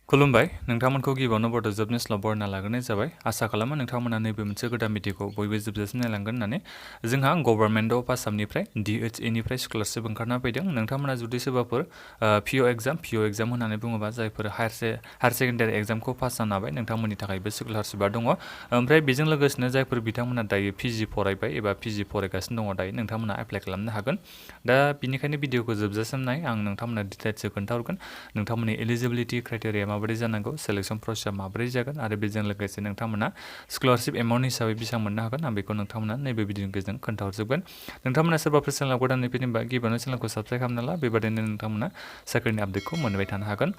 खुलुमबाय नोंथांमोनखौ गिबियावनो बड' जबनि स्लाव बरना लाग्रोनाय जाबाय आसा खालामो नोंथांमोना नैबे मोनसे गोदान भिडिअखौ बयबो जोबजासिम नायलांगोन होननानै जोंहा गभर्नमेन्ट अफ आसामनिफ्राय DHE निफ्राय स्कलारशिप ओंखारना फैदों नोंथांमोना जुदि सोरबाफोर पिअ एग्जाम होननानै बुङोबा जायफोर हायार सेकेन्डारि एग्जामखौ पास जानो हाबाय नोंथांमोननि थाखाय बे स्कलारशिपा दङ ओमफ्राय बेजों लोगोसेनो जायफोर बिथांमोना दायो PG फरायबाय एबा PG फरायगासिनो दङ दायो नोंथांमोना एप्लाइ खालामनो हागोन दा बिनिखायनो भिडिअखौ जोबजासिम नाय आं नोंथांमोना डिटेल्सखौ खोन्थाहरगोन नोंथांमोननि एलिजिबिलिटि क्राइटेरिया माबोरै जानांगौ सेलेक्शन प्रसेसआ माबोरै जागोन आरो बेजों लोगोसे नोंथांमोना स्कलारशिप एमाउन्ट हिसाबै बेसेबां मोननो हागोन आं बेखौ नोंथांमोना नैबे भिडिअनि गेजेरजों खोन्थाहरजोबगोन नोंथांमोना सोरबाफोर चेनेलाव गोदानै फैदोंबा गिबियावनो चेनेलखौ साबस्क्राइब खालामना ला बेबायदिनो नोंथांमोना साख्रिनि आपडेटखौ मोनबाय थानो हागोन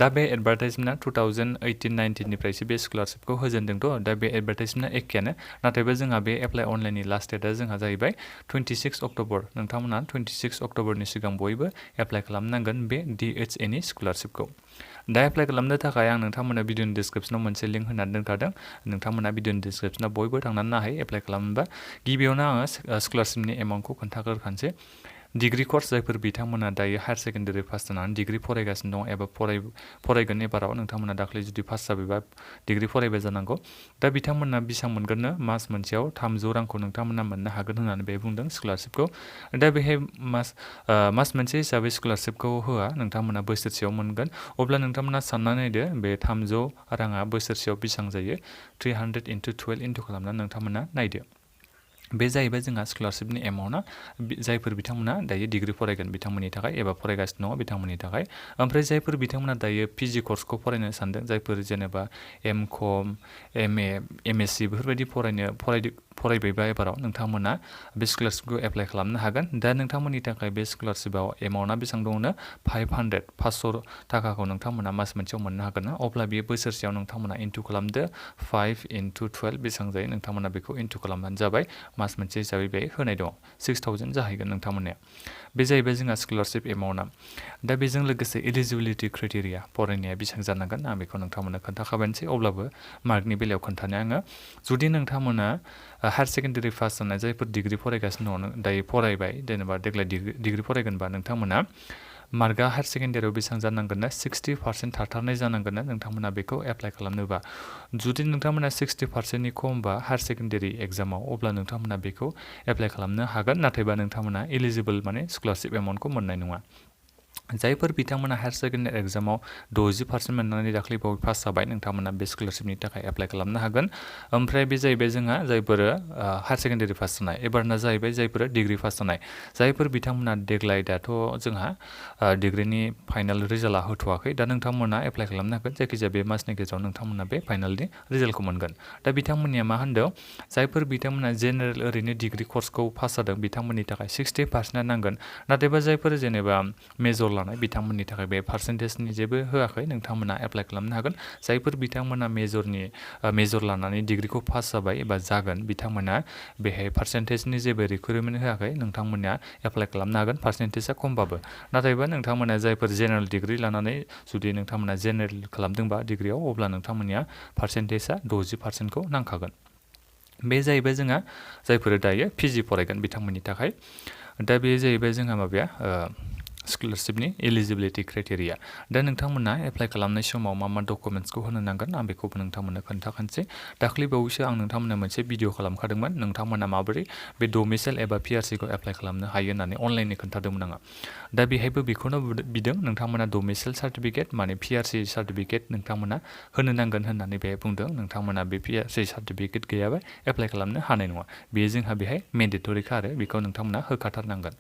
दा बे एडभार्टाइजमेन्टआ 2018-19 निफ्रायसो बे स्कलारशिपखौ होजेनदोंथ' दा बे एडभार्टाइजमेन्टआ एखेयानो नाथायबा जोंहा बे एप्लाइ अनलाइननि लास्ट डेटआ जोंहा जाहैबाय 26 अक्ट'बर नोंथांमोना 26 अक्ट'बरनि सिगां बयबो एप्लाइ खालामनांगोन बे DHE नि स्कलारशिपखौ दा एप्लाइ खालामनो थाखाय आं नोंथांमोना भिडिअनि डिसक्रिपसनाव मोनसे लिंक होनानै दोनखादों नोंथांमोना भिडिअनि डिसक्रिपसनाव बयबो थांनानै नायहै एप्लाइ खालामनोबा गिबियावनो आङो स्कलारशिपनि एमाउन्टखौ खोन्थाग्रोखानोसै डिग्री कर्स जायफोर बिथांमोना दायो हायार सेकेन्डारि पास जानानै डिग्री फरायगासिनो दं एबा फरायगोन एबाराव नोंथांमोना दाख्लै जुदि पास जाबायबा डिग्री फरायबाय जानांगौ दा बिथांमोना बेसेबां मोनगोननो मास मोनसेयाव 300 रांखौ नोंथांमोना मोननो हागोन होननानै बे बुंदों स्कलारशिपखौ दा बेहाय मास मोनसे हिसाबै स्कलारशिपखौ होआ नोंथांमोना बोसोरसेयाव मोनगोन अब्ला नोंथांमोना साननानै नायदो बे 300 राङा बोसोरसेयाव बेसेबां जायो 300 × 12 इन्टु खालामनानै नोंथांमोना नायदो बे जाहैबाय जोंहा स्कलारशिपनि एमाउन्टआ जायफोर बिथांमोना दायो डिग्री फरायगोन बिथांमोननि थाखाय एबा फरायगासिनो दङ बिथांमोननि थाखाय ओमफ्राय जायफोर बिथांमोना दायो PG कर्सखौ फरायनो सानदों जायफोर जेनेबा M.Com MA MSc बेफोरबायदि फरायबायबा एबाराव नोंथांमोना बे स्कलारशिपखौ एप्लाइ खालामनो हागोन दा नोंथांमोननि थाखाय बे स्कलारशिपआव एमाउन्टआ बेसेबां दङनो 500 थाखाखौ नोंथांमोना मास मोनसेयाव मोननो हागोन ना अब्ला बेयो बोसोरसेयाव नोंथांमोना इन्टु खालामदो 5 × 12 बेसेबां जायो नोंथांमोना बेखौ इन्टु खालामबानो जाबाय मास मोनसे हिसाबै बे होनाय दङ 6000 जाहैगोन नोंथांमोननिया बे जाहैबाय जोंहा स्कलारशिप एमाउन्टआ दा बेजों लोगोसे एलिजिबिलिटि क्राइटेरिया फरायनाया बेसेबां जानांगोन आं बेखौ नोंथांमोननो खोन्थाखाबायनोसै अब्लाबो मार्कनि बेलायाव खोन्थानो आङो जुदि नोंथांमोना हायार सेकेन्डारि पास जानाय जायफोर डिग्री फरायगासिनो दङ दायो फरायबाय जेनेबा देग्लाय डिग्री फरायगोनबा नोंथांमोना मार्कआ हायार सेकेन्डारियाव बेसेबां जानांगोन ना 60% थाथारनाय जानांगोन ना नोंथांमोना बेखौ एप्लाइ खालामनोबा जुदि नोंथांमोना 60%नि खमबा हायार सेकेन्डारि एग्जामाव अब्ला नोंथांमोना बेखौ एप्लाइ खालामनो हागोन नाथायबा नोंथांमोना एलिजिबोल माने स्कलारशिप एमाउन्टखौ मोननाय नङा जायफोर बिथांमोना हायार सेकेन्डारि एग्जामाव 60% मोननानै दाख्लै बावै पास जाबाय नोंथांमोना बे स्कलारशिपनि थाखाय एप्लाइ खालामनो हागोन ओमफ्राय बे जाहैबाय जोंहा जायफोर हायार सेकेन्डारि पास जानाय एबारना जाहैबाय जायफोर डिग्री पास जानाय जायफोर बिथांमोना देग्लाय दाथ' जोंहा डिग्रीनि फाइनाल रिजाल्टआ होथ'वाखै दा नोंथांमोना एप्लाइ खालामनो हागोन जायखिजाया बे मासनि गेजेराव नोंथांमोना बे फाइनालनि रिजाल्टखौ मोनगोन दा बिथांमोननिया मा होनदों जायफोर बिथांमोना जेनेरेल ओरैनो डिग्री कर्सखौ पास जादों बिथांमोननि थाखाय 60% नांगोन नाथायबा जायफोर जेनेबा मेजर लानाय बिथांमोननि थाखाय बे पार्सेन्टेजनि जेबो होआखै नोंथांमोना एप्लाइ खालामनो हागोन जायफोर बिथांमोना मेजर लानानै डिग्रीखौ पास जाबाय एबा जागोन बिथांमोना बेहाय पार्सेन्टेजनि जेबो रिकुइरमेन्ट होआखै नोंथांमोना एप्लाइ खालामनो हागोन पार्सेन्टेजआ खमबाबो नाथायबा नोंथांमोना जायफोर जेनेरेल डिग्री लानानै जुदि नोंथांमोना जेनेरेल खालामदोंबा डिग्रीयाव अब्ला नोंथांमोननिया पार्सेन्टेजआ 60%खौ नांखागोन बे जाहैबाय जोंहा जायफोर दायो PG फरायगोन बिथांमोननि थाखाय दा बे जाहैबाय जोंहा माबाया स्कलारशिपनि एलिजिबिलिटि क्राइटेरिया दा नोंथांमोना एप्लाइ खालामनाय समाव मा डकुमेन्ट्सखौ होनो नांगोन आं बेखौबो नोंथांमोननो खोन्थाखानोसै दाख्लै बावैसो आं नोंथांमोननो मोनसे भिडिअ खालामखादोंमोन नोंथांमोना माबोरै बे डमिसाइल एबा PRCखौ एप्लाइ खालामनो हायो होननानै अनलाइननि खोन्थादोंमोन आङो दा बेहायबो बेखौनो बिदों नोंथांमोना डमिसाइल सार्टिफिकेट माने PRC सार्टिफिकेट नोंथांमोना होनो नांगोन होननानै बेहाय बुंदों नोंथांमोना बे PRC सार्टिफिकेट गैयाबा एप्लाइ खालामनो हानाय नङा बेयो जोंहा बेहाय मेन्डेटरिखा आरो बेखौ नोंथांमोना होखाथारनांगोन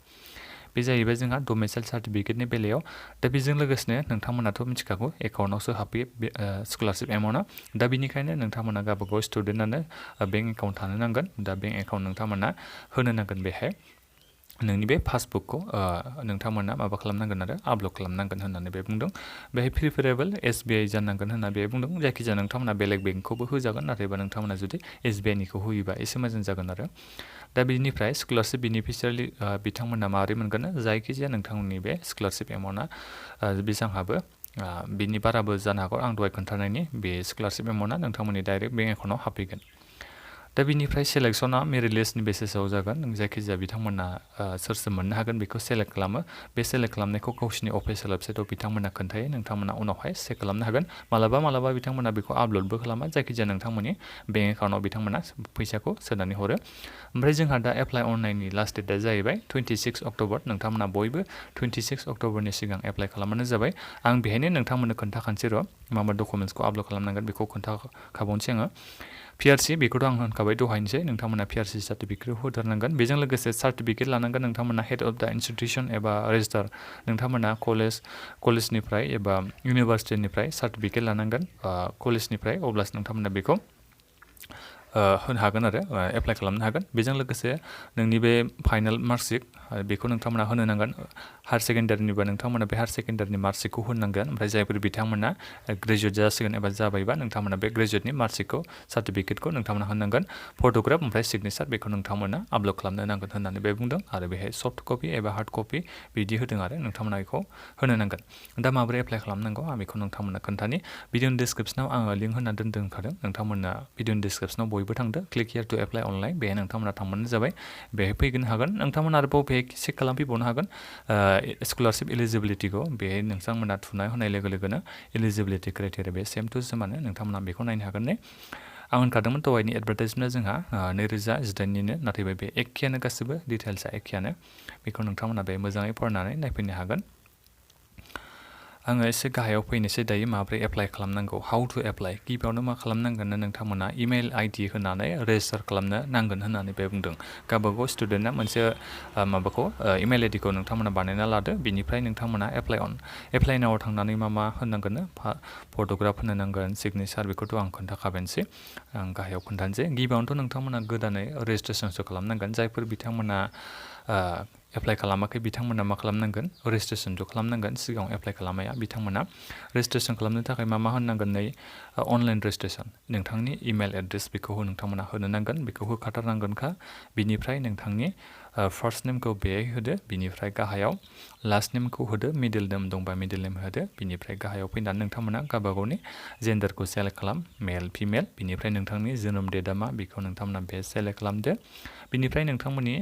बे जाहैबाय जोंहा डमिसाइल सार्टिफिकेटनि बेलायाव दा बेजों लोगोसेनो नोंथांमोनाथ' मिथिखागौ एकाउन्टआवसो हाबफैयो बे स्कलारशिप एमाउन्टआ दा बेनिखायनो नोंथांमोना गावबागाव स्टुडेन्टआनो बेंक एकाउन्ट थानो नांगोन दा बेंक एकाउन्ट नोंथांमोना होनो नांगोन बेहाय नोंनि बे पासबुकखौ नोंथांमोना माबा खालामनांगोन आरो आपल'ड खालामनांगोन होननानै बे बुंदों बेहाय प्रिफारेबल SBI जानांगोन होनना बे बुंदों जायखिजाया नोंथांमोना बेलेग बेंकखौबो होजागोन नाथायबा नोंथांमोना जुदि SBI निखौ होयोबा एसे मोजां जागोन आरो दा बेनिफ्राय स्कलारशिप बेनिफिसियारि बिथांमोना माबोरै मोनगोन जायखिजाया नोंथांमोननि बे स्कलारशिप एमाउन्टआ बेसेबांहाबो बिनि बाराबो जानो हागौ आं दहाय खोन्थानायनि बे स्कलारशिप एमाउन्टआ नोंथांमोननि डाइरेक्ट बेंक एकाउन्टआव हाबफैगोन दा बिनिफ्राय सेलेक्सना मेरिट लिस्टनि बेसिसाव जागोन जायखिजाया बिथांमोना सोर सोर मोननो हागोन बेखौ सेलेक्ट खालामो बे सेलेक्ट खालामनायखौ गावसिनि अफिसियेल वेबसाइटआव बिथांमोना खोन्थायो नोंथांमोना उनावहाय चेक खालामनो हागोन मालाबा बिथांमोना बेखौ आपल'डबो खालामा जायखिजाया नोंथांमोननि बेंक एकाउन्टआव बिथांमोना फैसाखौ सोनानै हरो ओमफ्राय जोंहा दा एप्लाइ अनलाइननि लास्ट डेटआ जाहैबाय 26 अक्ट'बर नोंथांमोना बयबो 26 अक्ट'बरनि सिगां एप्लाइ खालामबानो जाबाय आं बेहायनो नोंथांमोननो खोन्थाखानोसै र' मा डकुमेन्ट्सखौ आपल'ड खालामनांगोन बेखौ खोन्थाखाबावनोसै आङो PRC बेखौथ' आं होनखाबाय दहायनोसै नोंथांमोना PRC सार्टिफिकेटखौ होथारनांगोन बेजों लोगोसे सार्टिफिकेट लानांगोन नोंथांमोना हेड अफ द इनस्टिटिउसन एबा रेजिस्टार नोंथांमोना कलेजनिफ्राय एबा इउनिभार्सिटिनिफ्राय सार्टिफिकेट लानांगोन कलेजनिफ्राय अब्लासो नोंथांमोना बेखौ होनो हागोन आरो एप्लाइ खालामनो हागोन बेजों लोगोसे नोंनि बे फाइनाल मार्कशिट बेखौ नोंथांमोना होनो नांगोन हायार सेकेन्डारिनिबा नोंथांमोना बे हायार सेकेन्डारिनि मार्कशिटखौ होनांगोन ओमफ्राय जायफोर बिथांमोना ग्रेजुवेट जासिगोन एबा जाबायबा नोंथांमोना बे ग्रेजुवेटनि मार्कशिटखौ सार्टिफिकेटखौ नोंथांमोना होनांगोन फट'ग्राफ ओमफ्राय सिगनेचार बेखौ नोंथांमोना आपल'ड खालामनो नांगोन होननानै बे बुंदों आरो बेहाय सफ्ट कपि एबा हार्ड कपि बिदि होदों आरो नोंथांमोना बेखौ होनो नांगोन दा माबोरै एप्लाइ खालामनांगौ आं बेखौ नोंथांमोना खोन्थानि भिडिअनि डिसक्रिपसनाव आङो लिंक होना दोनखादों नोंथांमोना भिडिअनि डिसक्रिपसनाव बयबो थांदो क्लिक हियार टु एप्लाइ अनलाइन बेहाय नोंथांमोना थांबानो जाबाय बेहाय फैगोन हागोन नोंथांमोना आरोबाव बेहाय चेक खालामफैबावनो हागोन स्कलारशिप इलिजिबिलिटिखौ बेहाय नोंथांमोना थुना होनाय लोगो लोगोनो इलिजिबिलिटि क्राइटेरिया बे सेम टु सेमानो नोंथांमोना बेखौ नायनो हागोन ने आं होनखादोंमोन दहायनि एडभार्टाइजमेन्टआ जोंहा 2018निनो नाथाय बे एखेयानो गासिबो डिटेल्सआ एखेयानो बेखौ नोंथांमोना बे मोजाङै फरायनानै नायफैनो हागोन आङो एसे गाहायाव फैनोसै दायो माबोरै एप्लाइ खालामनांगौ हाउ टु एप्लाइ गिबियावनो मा खालामनांगोन नोंथांमोना इमेल आइडि होनानै रेजिस्टार खालामनो नांगोन होननानै बे बुंदों गावबागाव स्टुडेन्टआ मोनसे माबाखौ इमेल आइडिखौ नोंथांमोना बानायना लादो बिनिफ्राय नोंथांमोना एप्लाइ नाव थांनानै मा होनांगोन फट'ग्राफ होनो नांगोन सिगनेचार बेखौथ' आं खोन्थाखाबायनोसै आं गाहायाव खोन्थानोसै गिबियावनोथ' नोंथांमोना गोदानै रेजिस्ट्रेसनसो खालामनांगोन जायफोर बिथांमोना एप्लाइ खालामाखै बिथांमोना मा खालामनांगोन रेजिस्ट्रेसनल' खालामनांगोन सिगाङाव एप्लाइ खालामाया बिथांमोना रेजिस्ट्रेसन खालामनो थाखाय मा होनांगोन नै अनलाइन रेजिस्ट्रेसन नोंथांनि इमेल एड्रेस बेखौ नोंथांमोना होनो नांगोन बेखौ होखाथारनांगोनखा बिनिफ्राय नोंथांनि फार्स्ट नेमखौ बेहाय होदो बिनिफ्राय गाहायाव लास्ट नेमखौ होदो मिडिल नेम दंबा मिडिल नेम होदो बिनिफ्राय गाहायाव फैनानै नोंथांमोना गावबागावनि जेन्डारखौ सेलेक्ट खालाम मेल फिमेल बिनिफ्राय नोंथांनि जोनोम डेटआ मा बेखौ नोंथांमोना बे सेलेक्ट खालामदो बिनिफ्राय नोंथांमोननि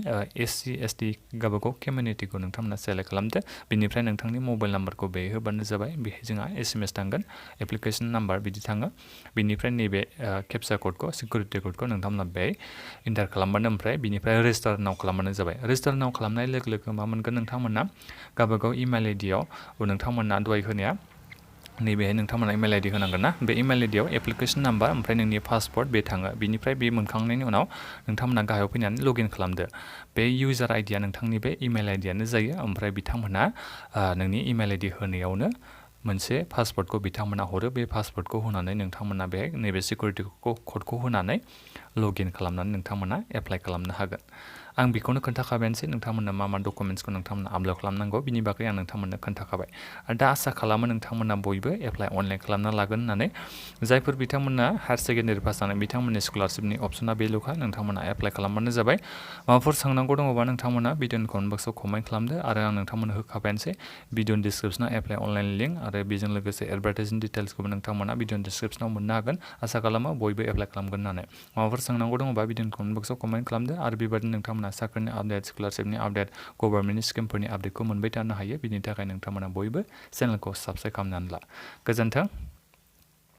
SC ST गावबागाव कमिउनिटिखौ नोंथांमोना सेलेक्ट खालामदो बिनिफ्राय नोंथांनि मबाइल नाम्बारखौ बेहाय होबानो जाबाय बेहाय जोंहा SMS थांगोन एप्लिकेसन नाम्बार बिदि थाङो बिनिफ्राय नैबे केपचा क'डखौ सिकिउरिटि क'डखौ नोंथांमोना बेहाय इन्टार खालामबानो ओमफ्राय बिनिफ्राय रेजिस्टार नाव खालामबानो जाबाय रेजिस्टार नाव खालामनाय लोगो लोगो मा मोनगोन नोंथांमोना गावबागाव इमेल आइडियाव नोंथांमोना दहाय होनाया नैबेहाय नोंथांमोना इमेल आइडि होनांगोन ना बे इमेल आइडियाव एप्लिकेसन नाम्बार ओमफ्राय नोंनि पासपर्ट बे थाङो बिनिफ्राय बे मोनखांनायनि उनाव नोंथांमोना गाहायाव फैनानै लगइन खालामदो बे इउजार आइडिया नोंथांनि बे इमेल आइडियानो जायो ओमफ्राय बिथांमोना नोंनि इमेल आइडि होनायावनो मोनसे पासवर्डखौ बिथांमोना हरो बे पासवर्डखौ होनानै नोंथांमोना बेहाय नैबे सिकिउरिटि क'डखौ होनानै लगइन खालामनानै नोंथांमोना एप्लाइ खालामनो हागोन आं बेखौनो खोन्थाखाबायानोसै नोंथांमोना मा डकुमेन्ट्सखौ नोंथांमोना आपल'ड खालामनांगौ बिनि बागै आं नोंथांमोननो खोन्थाखाबाय आरो दा आसा खालामो नोंथांमोना बयबो एप्लाइ अनलाइन खालामना लागोन होननानै जायफोर बिथांमोना हायार सेकेन्डारि पास जानाय बिथांमोननि स्कलारशिपनि अपसना बेल'खा नोंथांमोना एप्लाइ खालामबानो जाबाय माबाफोर सोंनांगौ दङबा नोंथांमोना भिडिअनि कमेन्ट बक्सआव कमेन्ट खालामदो आरो आं नोंथांमोननो होखाबायानोसै भिडिअनि डिसक्रिपसनाव एप्लाइ अनलाइन लिंक आरो बेजों लोगोसे एडभार्टाइजिं डिटेल्सखौबो नोंथांमोना भिडिअनि डिसक्रिपसनाव मोननो हागोन आसा खालामो बयबो एप्लाइ खालामगोन होननानै माबाफोर सोंनांगौ दङबा भिडिअनि कमेन्ट बक्सआव कमेन्ट खालामदो आरो बेबायदिनो नोंथांमोना साख्रिनि आपडेट स्कलारशिपनि आपडेट गभर्नमेन्टनि स्किमफोरनि आपडेटखौ मोनबाय थानो हायो बिनि थाखाय नोंथांमोना बयबो चेनेलखौ साबस्क्राइब खालामनानै ला गोजोन्थों